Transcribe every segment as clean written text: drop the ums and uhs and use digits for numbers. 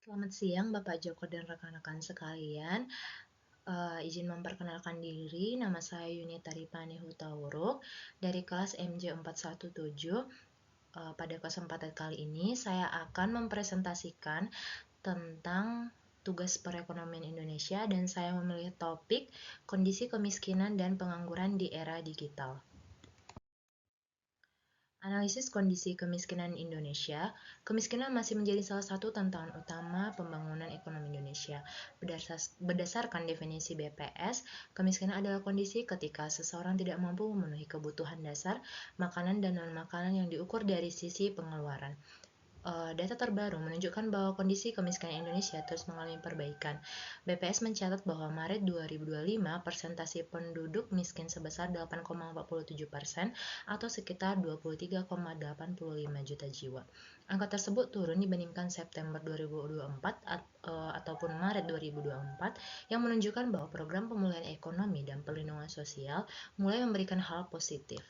Selamat siang Bapak Joko dan rekan-rekan sekalian. Izin memperkenalkan diri, nama saya Yunita Ripani Hutauruk dari kelas MJ417. Pada kesempatan kali ini saya akan mempresentasikan tentang tugas perekonomian Indonesia dan saya memilih topik kondisi kemiskinan dan pengangguran di era digital. Analisis kondisi kemiskinan Indonesia, kemiskinan masih menjadi salah satu tantangan utama pembangunan ekonomi Indonesia. Berdasarkan definisi BPS, kemiskinan adalah kondisi ketika seseorang tidak mampu memenuhi kebutuhan dasar, makanan dan non-makanan yang diukur dari sisi pengeluaran. Data terbaru menunjukkan bahwa kondisi kemiskinan Indonesia terus mengalami perbaikan. BPS mencatat bahwa Maret 2025 persentase penduduk miskin sebesar 8,47% atau sekitar 23,85 juta jiwa. Angka tersebut turun dibandingkan September 2024 ataupun Maret 2024 yang menunjukkan bahwa program pemulihan ekonomi dan perlindungan sosial mulai memberikan hal positif.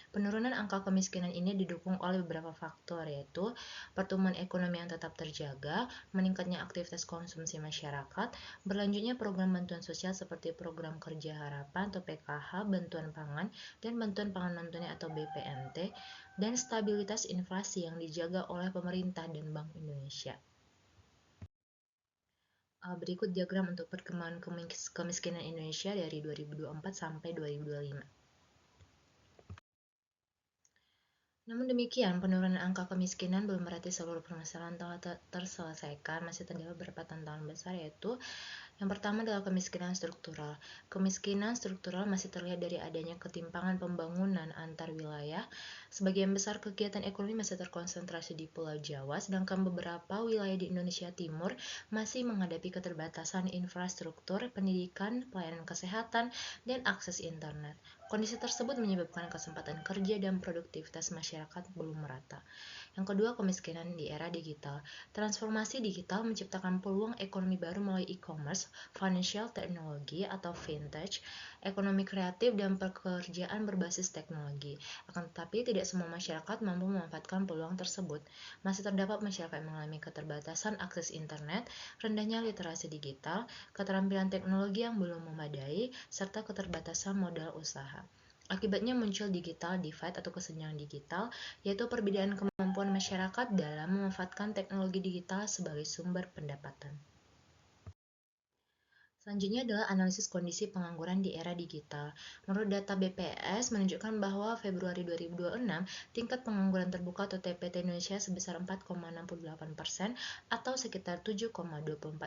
Penurunan angka kemiskinan ini didukung oleh beberapa faktor, yaitu pertumbuhan ekonomi yang tetap terjaga, meningkatnya aktivitas konsumsi masyarakat, berlanjutnya program bantuan sosial seperti program Kerja Harapan atau PKH, bantuan pangan, dan bantuan pangan non-tunai atau BPNT, dan stabilitas inflasi yang dijaga oleh pemerintah dan Bank Indonesia. Berikut diagram untuk perkembangan kemiskinan Indonesia dari 2024 sampai 2025. Namun demikian, penurunan angka kemiskinan belum berarti seluruh permasalahan telah terselesaikan. Masih terdapat beberapa tantangan besar, yaitu yang pertama adalah kemiskinan struktural. Kemiskinan struktural masih terlihat dari adanya ketimpangan pembangunan antar wilayah. Sebagian besar kegiatan ekonomi masih terkonsentrasi di Pulau Jawa, sedangkan beberapa wilayah di Indonesia Timur masih menghadapi keterbatasan infrastruktur, pendidikan, pelayanan kesehatan, dan akses internet. Kondisi tersebut menyebabkan kesempatan kerja dan produktivitas masyarakat belum merata. Yang kedua, kemiskinan di era digital. Transformasi digital menciptakan peluang ekonomi baru melalui e-commerce, financial technology atau fintech, ekonomi kreatif, dan pekerjaan berbasis teknologi. Akan tetapi, tidak semua masyarakat mampu memanfaatkan peluang tersebut. Masih terdapat masyarakat yang mengalami keterbatasan akses internet, rendahnya literasi digital, keterampilan teknologi yang belum memadai, serta keterbatasan modal usaha. Akibatnya muncul digital divide atau kesenjangan digital, yaitu perbedaan kemampuan masyarakat dalam memanfaatkan teknologi digital sebagai sumber pendapatan. Selanjutnya adalah analisis kondisi pengangguran di era digital. Menurut data BPS menunjukkan bahwa Februari 2026, tingkat pengangguran terbuka atau TPT Indonesia sebesar 4,68% atau sekitar 7,24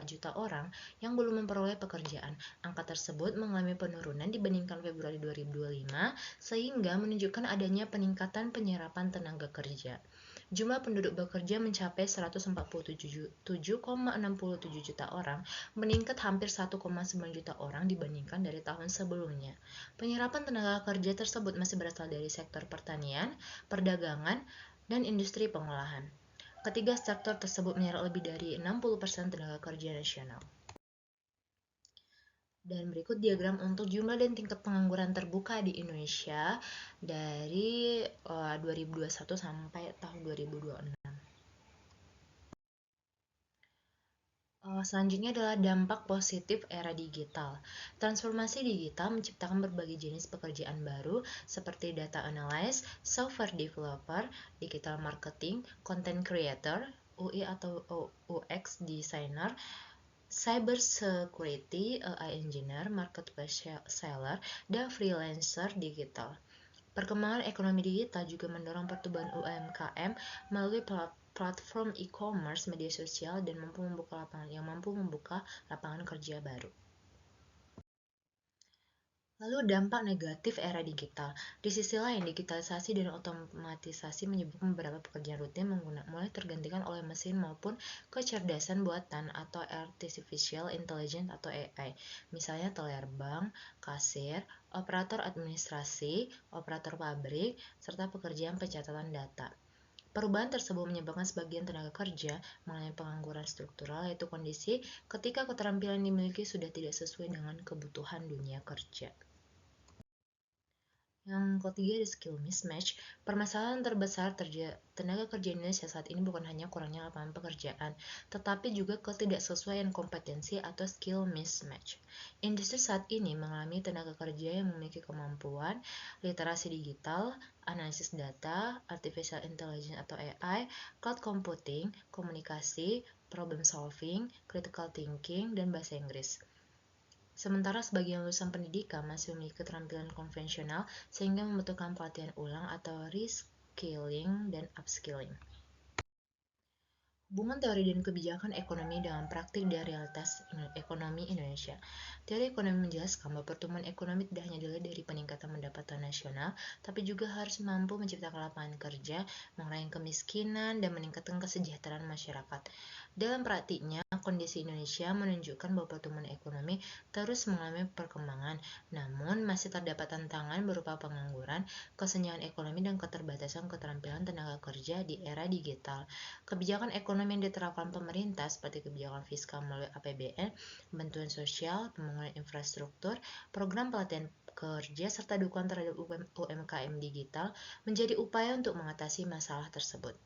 juta orang yang belum memperoleh pekerjaan. Angka tersebut mengalami penurunan dibandingkan Februari 2025 sehingga menunjukkan adanya peningkatan penyerapan tenaga kerja. Jumlah penduduk bekerja mencapai 147,67 juta orang, meningkat hampir 1,9 juta orang dibandingkan dari tahun sebelumnya. Penyerapan tenaga kerja tersebut masih berasal dari sektor pertanian, perdagangan, dan industri pengolahan. Ketiga sektor tersebut menyerap lebih dari 60% tenaga kerja nasional. Dan berikut diagram untuk jumlah dan tingkat pengangguran terbuka di Indonesia dari 2021 sampai tahun 2026. Selanjutnya adalah dampak positif era digital. Transformasi digital menciptakan berbagai jenis pekerjaan baru seperti data analyst, software developer, digital marketing, content creator, UI atau UX designer, cyber security, AI engineer, marketplace seller, dan freelancer digital. Perkembangan ekonomi digital juga mendorong pertumbuhan UMKM melalui platform e-commerce, media sosial, dan mampu membuka lapangan kerja baru. Lalu dampak negatif era digital. Di sisi lain, digitalisasi dan otomatisasi menyebabkan beberapa pekerjaan rutin mulai tergantikan oleh mesin maupun kecerdasan buatan atau artificial intelligence atau AI. Misalnya teller bank, kasir, operator administrasi, operator pabrik, serta pekerjaan pencatatan data. Perubahan tersebut menyebabkan sebagian tenaga kerja mengalami pengangguran struktural, yaitu kondisi ketika keterampilan dimiliki sudah tidak sesuai dengan kebutuhan dunia kerja. Yang ketiga ada skill mismatch. Permasalahan terbesar tenaga kerja Indonesia saat ini bukan hanya kurangnya lapangan pekerjaan, tetapi juga ketidaksesuaian kompetensi atau skill mismatch. Industri saat ini mengalami tenaga kerja yang memiliki kemampuan literasi digital, analisis data, artificial intelligence atau AI, cloud computing, komunikasi, problem solving, critical thinking, dan bahasa Inggris. Sementara sebagian lulusan pendidikan masih memiliki keterampilan konvensional sehingga membutuhkan pelatihan ulang atau reskilling dan upskilling. Hubungan teori dan kebijakan ekonomi dengan praktik dan realitas ekonomi Indonesia. Teori ekonomi menjelaskan bahwa pertumbuhan ekonomi tidak hanya dilihat dari peningkatan pendapatan nasional, tapi juga harus mampu menciptakan lapangan kerja, mengurangi kemiskinan, dan meningkatkan kesejahteraan masyarakat. Dalam praktiknya, kondisi Indonesia menunjukkan bahwa pertumbuhan ekonomi terus mengalami perkembangan, namun masih terdapat tantangan berupa pengangguran, kesenjangan ekonomi, dan keterbatasan keterampilan tenaga kerja di era digital. Kebijakan ekonomi yang diterapkan pemerintah seperti kebijakan fiskal melalui APBN, bantuan sosial, pembangunan infrastruktur, program pelatihan kerja, serta dukungan terhadap UMKM digital menjadi upaya untuk mengatasi masalah tersebut.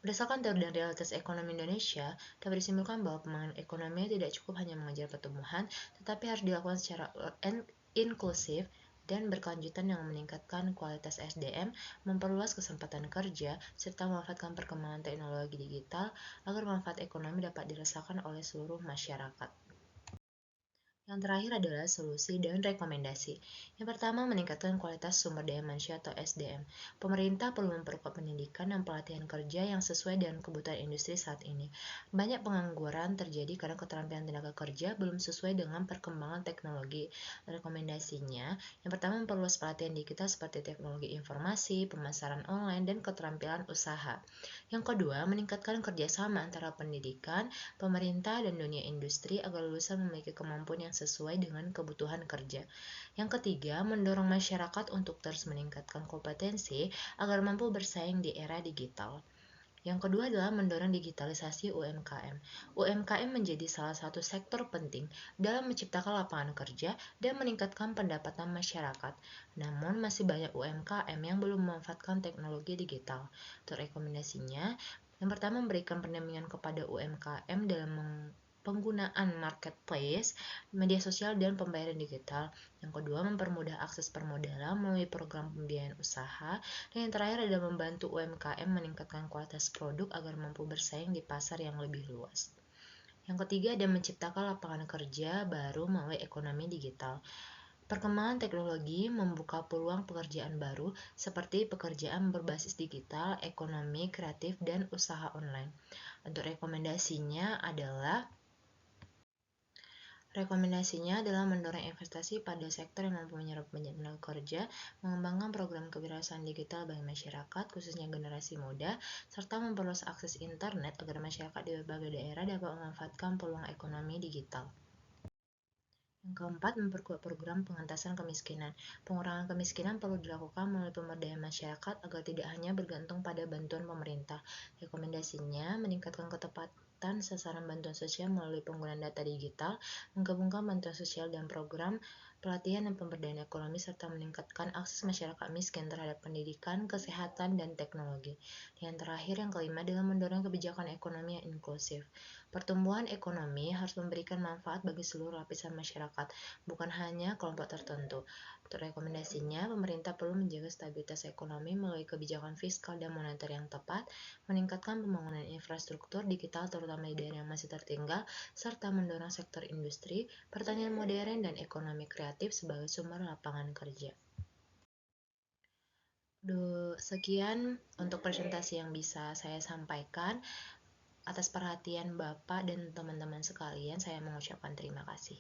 Berdasarkan teori dan realitas ekonomi Indonesia, dapat disimpulkan bahwa pembangunan ekonomi tidak cukup hanya mengejar pertumbuhan, tetapi harus dilakukan secara inklusif dan berkelanjutan yang meningkatkan kualitas SDM, memperluas kesempatan kerja, serta memanfaatkan perkembangan teknologi digital agar manfaat ekonomi dapat dirasakan oleh seluruh masyarakat. Yang terakhir adalah solusi dan rekomendasi. Yang pertama, meningkatkan kualitas sumber daya manusia atau SDM. Pemerintah perlu memperkuat pendidikan dan pelatihan kerja yang sesuai dengan kebutuhan industri saat ini. Banyak pengangguran terjadi karena keterampilan tenaga kerja belum sesuai dengan perkembangan teknologi. Rekomendasinya, yang pertama memperluas pelatihan digital seperti teknologi informasi, pemasaran online, dan keterampilan usaha. Yang kedua, meningkatkan kerjasama antara pendidikan, pemerintah, dan dunia industri agar lulusan memiliki kemampuan yang sesuai dengan kebutuhan kerja. Yang ketiga, mendorong masyarakat untuk terus meningkatkan kompetensi agar mampu bersaing di era digital. Yang kedua adalah mendorong digitalisasi UMKM. UMKM menjadi salah satu sektor penting dalam menciptakan lapangan kerja dan meningkatkan pendapatan masyarakat. Namun, masih banyak UMKM yang belum memanfaatkan teknologi digital. Untuk rekomendasinya, yang pertama memberikan pendampingan kepada UMKM dalam penggunaan marketplace, media sosial, dan pembayaran digital. Yang kedua, mempermudah akses permodalan melalui program pembiayaan usaha. Dan yang terakhir adalah membantu UMKM meningkatkan kualitas produk agar mampu bersaing di pasar yang lebih luas. Yang ketiga ada menciptakan lapangan kerja baru melalui ekonomi digital. Perkembangan teknologi membuka peluang pekerjaan baru seperti pekerjaan berbasis digital, ekonomi kreatif, dan usaha online. Untuk rekomendasinya adalah mendorong investasi pada sektor yang mampu menyerap banyak tenaga kerja, mengembangkan program kewirausahaan digital bagi masyarakat, khususnya generasi muda, serta memperluas akses internet agar masyarakat di berbagai daerah dapat memanfaatkan peluang ekonomi digital. Yang keempat, memperkuat program pengentasan kemiskinan. Pengurangan kemiskinan perlu dilakukan melalui pemberdayaan masyarakat agar tidak hanya bergantung pada bantuan pemerintah. Rekomendasinya meningkatkan ketepatan sasaran bantuan sosial melalui penggunaan data digital, menggabungkan bantuan sosial dan program pelatihan dan pemberdayaan ekonomi, serta meningkatkan akses masyarakat miskin terhadap pendidikan, kesehatan, dan teknologi. Yang terakhir, yang kelima adalah mendorong kebijakan ekonomi yang inklusif. Pertumbuhan ekonomi harus memberikan manfaat bagi seluruh lapisan masyarakat, bukan hanya kelompok tertentu. Untuk rekomendasinya, pemerintah perlu menjaga stabilitas ekonomi melalui kebijakan fiskal dan moneter yang tepat, meningkatkan pembangunan infrastruktur digital terutama di daerah yang masih tertinggal, serta mendorong sektor industri, pertanian modern, dan ekonomi kreatif sebagai sumber lapangan kerja. Sekian untuk presentasi yang bisa saya sampaikan. Atas perhatian Bapak dan teman-teman sekalian, saya mengucapkan terima kasih.